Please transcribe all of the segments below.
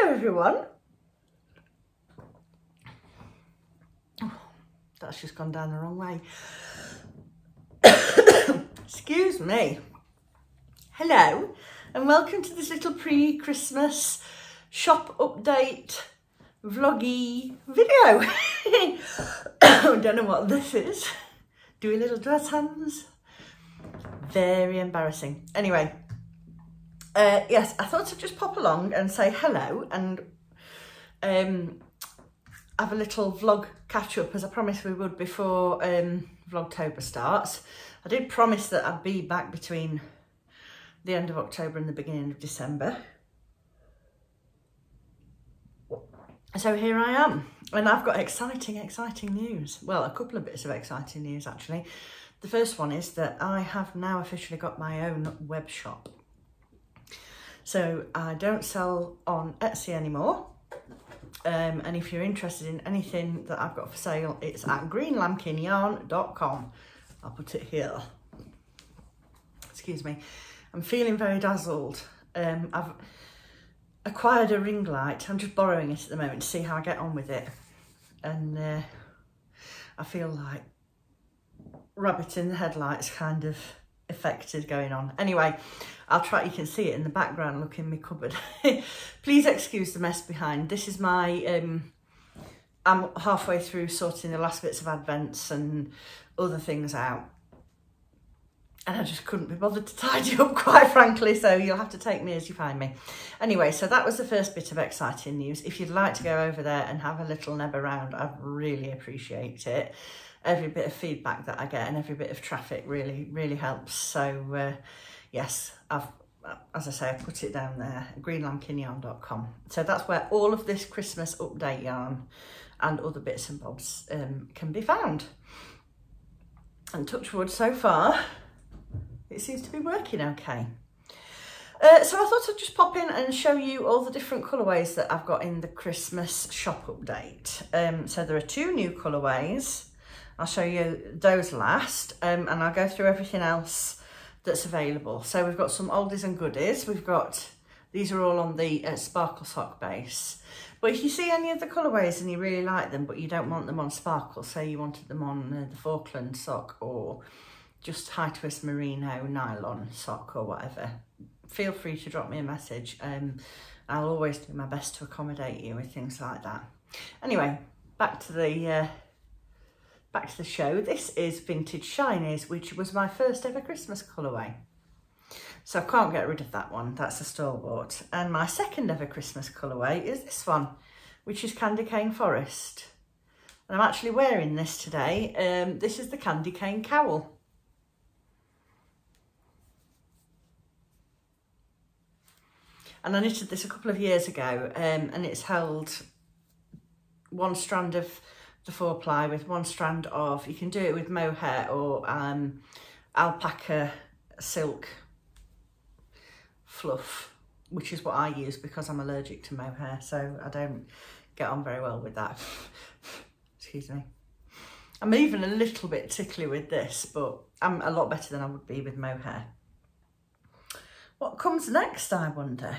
Everyone. Oh, that's just gone down the wrong way. Excuse me. Hello and welcome to this little pre-Christmas shop update vloggy video. I don't know what this is. Doing little dress hands. Very embarrassing. Anyway. Yes, I thought I'd just pop along and say hello and have a little vlog catch up as I promised we would before Vlogtober starts. I did promise that I'd be back between the end of October and the beginning of December. So here I am and I've got exciting news. Well, a couple of bits of exciting news actually. The first one is that I have now officially got my own web shop. So I don't sell on Etsy anymore. And if you're interested in anything that I've got for sale, it's at greenlambkinyarn.com. I'll put it here. Excuse me. I'm feeling very dazzled. I've acquired a ring light. I'm just borrowing it at the moment to see how I get on with it. And I feel like rabbit in the headlights kind of affected going on. Anyway, I'll try, you can see it in the background, look in my cupboard. Please excuse the mess behind. This is my, I'm halfway through sorting the last bits of Advents and other things out. And I just couldn't be bothered to tidy up, quite frankly, so you'll have to take me as you find me. Anyway, so that was the first bit of exciting news. If you'd like to go over there and have a little neb around, I'd really appreciate it. Every bit of feedback that I get and every bit of traffic really helps. So yes, as I say, I put it down there, greenlambkinyarn.com. So that's where all of this Christmas update yarn and other bits and bobs can be found. And touch wood, so far, it seems to be working okay. So I thought I'd just pop in and show you all the different colourways that I've got in the Christmas shop update. So there are 2 new colourways. I'll show you those last, and I'll go through everything else that's available. So we've got some oldies and goodies. We've got, these are all on the sparkle sock base. But if you see any of the colourways and you really like them, but you don't want them on sparkle, say you wanted them on the Falkland sock or just high twist merino nylon sock or whatever, feel free to drop me a message. I'll always do my best to accommodate you with things like that. Anyway, back to the show. This is Vintage Shinies, which was my first ever Christmas colourway. So I can't get rid of that one. That's a store-bought. And my second ever Christmas colourway is this one, which is Candy Cane Forest. And I'm actually wearing this today. This is the Candy Cane Cowl. And I knitted this a couple of years ago, and it's held one strand of the 4-ply with one strand of, you can do it with mohair or alpaca silk fluff, which is what I use because I'm allergic to mohair, so I don't get on very well with that. Excuse me. I'm even a little bit tickly with this, but I'm a lot better than I would be with mohair. What comes next, I wonder?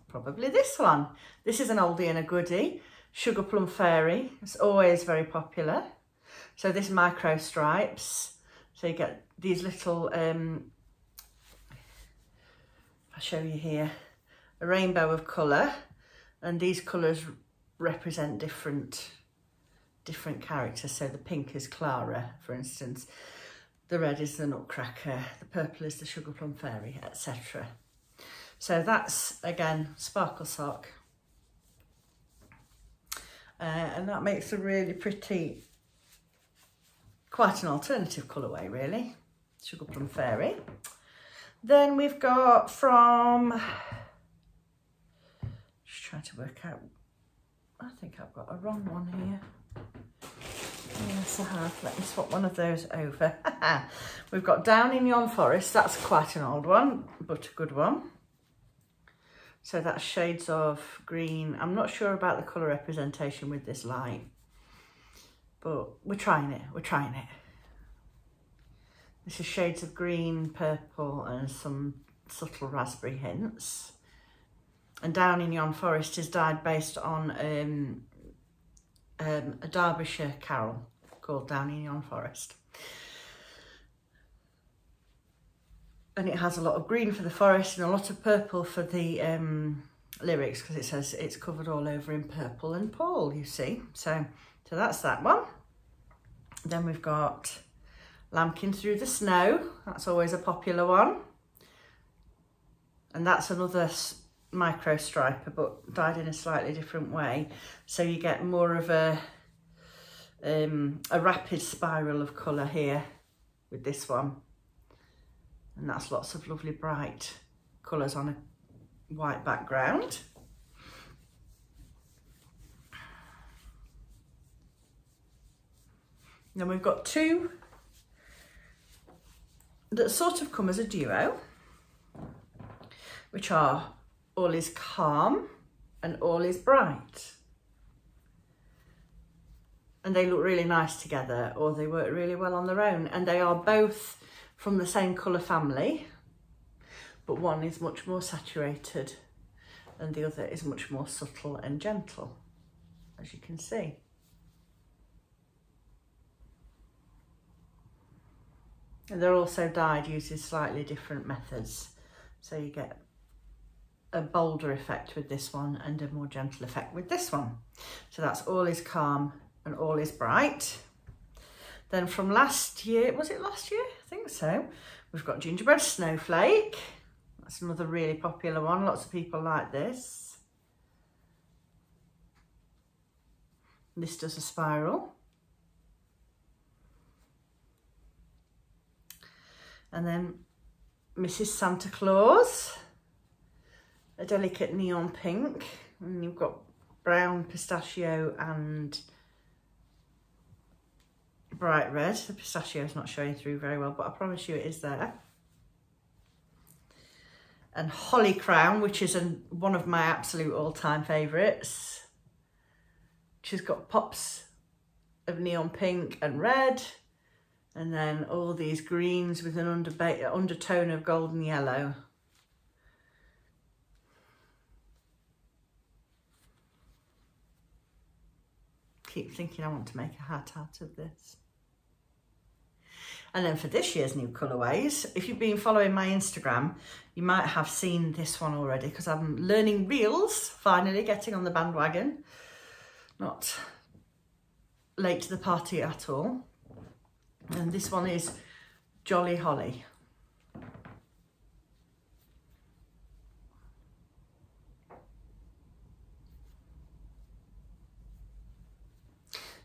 Probably this one. This is an oldie and a goodie. Sugar Plum Fairy. It's always very popular. So this micro stripes. So you get these little, I'll show you here, a rainbow of colour. And these colours represent different characters. So the pink is Clara, for instance. The red is the Nutcracker. The purple is the Sugar Plum Fairy, etc. So that's, again, sparkle sock. And that makes a really pretty, quite an alternative colourway, really. Sugar Plum Fairy. Then we've got from, just trying to work out, I think I've got a wrong one here. Yes, I have. Let me swap one of those over. We've got Down in Yon Forest. That's quite an old one, but a good one. So that's shades of green. I'm not sure about the colour representation with this light, but we're trying it. We're trying it. This is shades of green, purple, and some subtle raspberry hints. And Down in Yon Forest is dyed based on a Derbyshire carol called Down in Yon Forest. And it has a lot of green for the forest and a lot of purple for the lyrics, because it says it's covered all over in purple and Paul, you see. So that's that one. Then we've got Lambkin Through the Snow. That's always a popular one. And that's another micro striper, but dyed in a slightly different way. So you get more of a rapid spiral of colour here with this one. And that's lots of lovely bright colours on a white background. Then we've got two that sort of come as a duo, which are All Is Calm and All Is Bright. And they look really nice together, or they work really well on their own. And they are both from the same colour family, but one is much more saturated and the other is much more subtle and gentle, as you can see. And they're also dyed using slightly different methods. So you get a bolder effect with this one and a more gentle effect with this one. So that's All Is Calm and All Is Bright. Then from last year, was it last year? I think so. We've got Gingerbread Snowflake. That's another really popular one. Lots of people like this. This does a spiral. And then Mrs. Santa Claus, a delicate neon pink. And you've got brown, pistachio and bright red. The pistachio is not showing through very well, but I promise you it is there. And Holly Crown, which is one of my absolute all-time favourites. She's got pops of neon pink and red, and then all these greens with an undertone of golden yellow. Keep thinking I want to make a hat out of this. And then for this year's new colourways, if you've been following my Instagram, you might have seen this one already, because I'm learning reels, finally getting on the bandwagon. Not late to the party at all. And this one is Jolly Holly.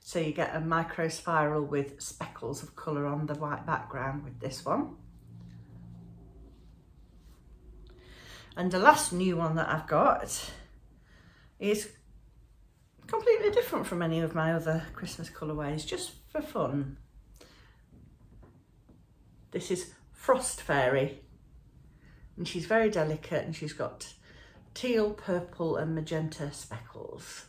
So you get a micro spiral with speckles of colour on the white background with this one. And the last new one that I've got is completely different from any of my other Christmas colourways, just for fun. This is Frost Fairy, and she's very delicate, and she's got teal, purple and magenta speckles.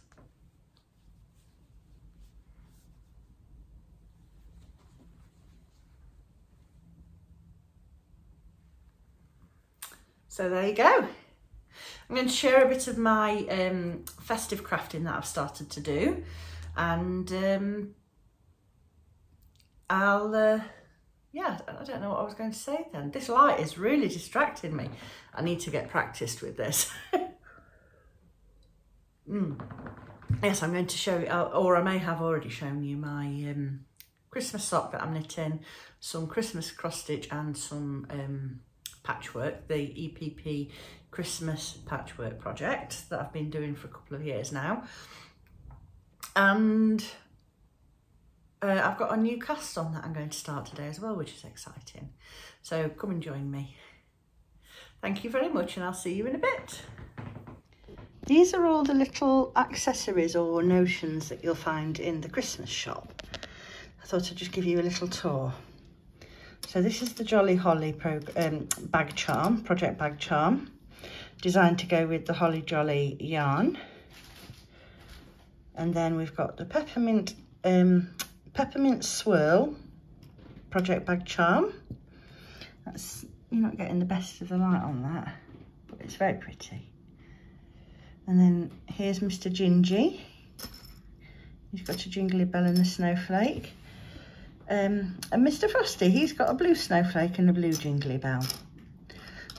So there you go. I'm going to share a bit of my festive crafting that I've started to do, and yeah, I don't know what I was going to say then. This light is really distracting me. I need to get practiced with this. Yes, I'm going to show you, or I may have already shown you my Christmas sock that I'm knitting, some Christmas cross stitch and some patchwork, the EPP Christmas patchwork project that I've been doing for a couple of years now. And I've got a new cast on that I'm going to start today as well, which is exciting. So come and join me. Thank you very much, and I'll see you in a bit. These are all the little accessories or notions that you'll find in the Christmas shop. I thought I'd just give you a little tour. So this is the Jolly Holly bag charm, project bag charm, designed to go with the Holly Jolly yarn. And then we've got the peppermint swirl project bag charm. That's, you're not getting the best of the light on that, but it's very pretty. And then here's Mr. Gingy. He's got a jingly bell and a snowflake. And Mr. Frosty, he's got a blue snowflake and a blue jingly bell.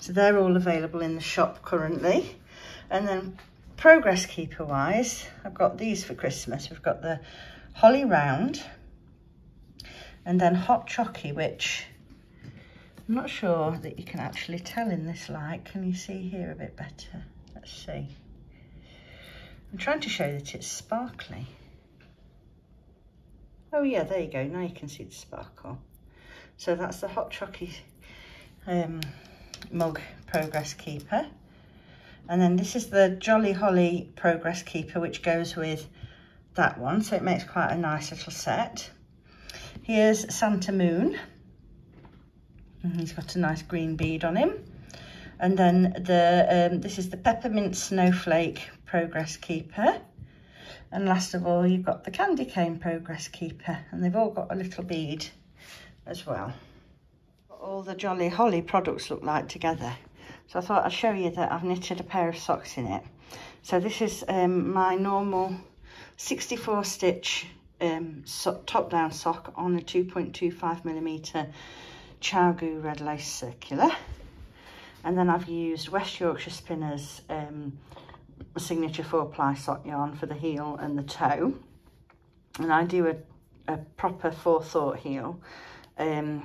So they're all available in the shop currently. And then progress keeper wise, I've got these for Christmas. We've got the Holly Round, and then Hot Chocky, which I'm not sure that you can actually tell in this light. Can you see here a bit better? Let's see. I'm trying to show that it's sparkly. Oh yeah, there you go. Now you can see the sparkle. So that's the Hot Chocky mug progress keeper. And then this is the Jolly Holly progress keeper, which goes with that one. So it makes quite a nice little set. Here's Santa Moon. And he's got a nice green bead on him. And then this is the Peppermint Snowflake progress keeper. And last of all, you've got the Candy Cane progress keeper, and they've all got a little bead as well. What all the Jolly Holly products look like together. So I thought I'd show you that I've knitted a pair of socks in it. So this is my normal 64 stitch top down sock on a 2.25mm Chowgoo red lace circular. And then I've used West Yorkshire Spinners signature 4-ply sock yarn for the heel and the toe, and I do a proper forethought heel, and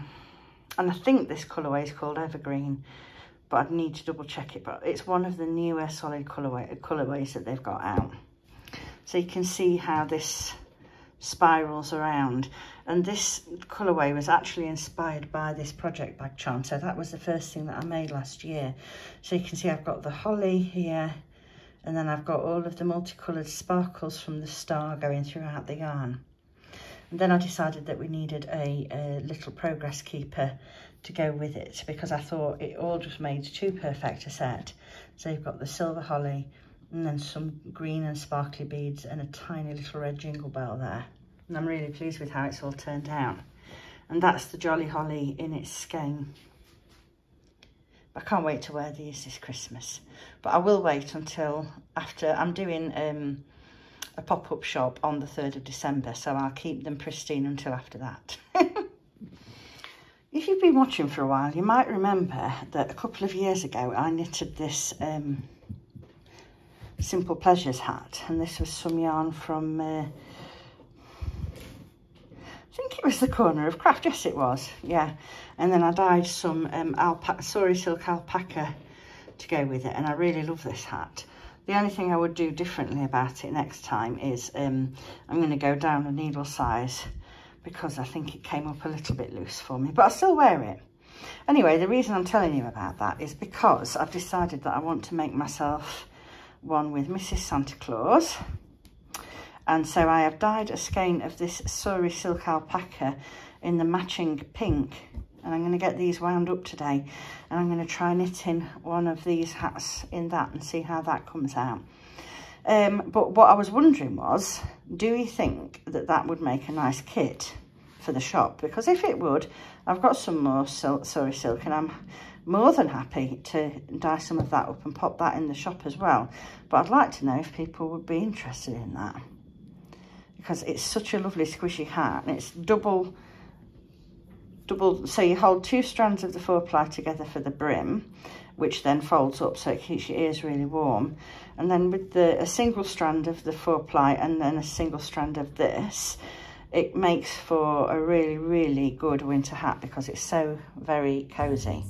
I think this colourway is called Evergreen, but I'd need to double check it, but it's one of the newer solid colourways that they've got out. So you can see how this spirals around, and this colourway was actually inspired by this project bag charm. So that was the first thing that I made last year. So you can see I've got the holly here, and then I've got all of the multicoloured sparkles from the star going throughout the yarn. And then I decided that we needed a little progress keeper to go with it, because I thought it all just made too perfect a set. So you've got the silver holly, and then some green and sparkly beads and a tiny little red jingle bell there. And I'm really pleased with how it's all turned out. And that's the Jolly Holly in its skein. I can't wait to wear these this Christmas. But I will wait until after. I'm doing a pop-up shop on the 3rd of December, so I'll keep them pristine until after that. If you've been watching for a while, you might remember that a couple of years ago I knitted this Simple Pleasures hat, and this was some yarn from I think it was the corner of craft. Yes, it was. Yeah. And then I dyed some Sori Silk alpaca to go with it. And I really love this hat. The only thing I would do differently about it next time is I'm going to go down a needle size because I think it came up a little bit loose for me. But I'll still wear it. Anyway, the reason I'm telling you about that is because I've decided that I want to make myself one with Mrs. Santa Claus. And so I have dyed a skein of this Sori Silk alpaca in the matching pink. And I'm going to get these wound up today. And I'm going to try knitting one of these hats in that and see how that comes out. But what I was wondering was, do you think that that would make a nice kit for the shop? Because if it would, I've got some more Sori Silk and I'm more than happy to dye some of that up and pop that in the shop as well. But I'd like to know if people would be interested in that. Because it's such a lovely squishy hat, and it's double, so you hold 2 strands of the 4-ply together for the brim, which then folds up so it keeps your ears really warm. And then with a single strand of the 4-ply and then a single strand of this, it makes for a really, really good winter hat because it's so very cozy.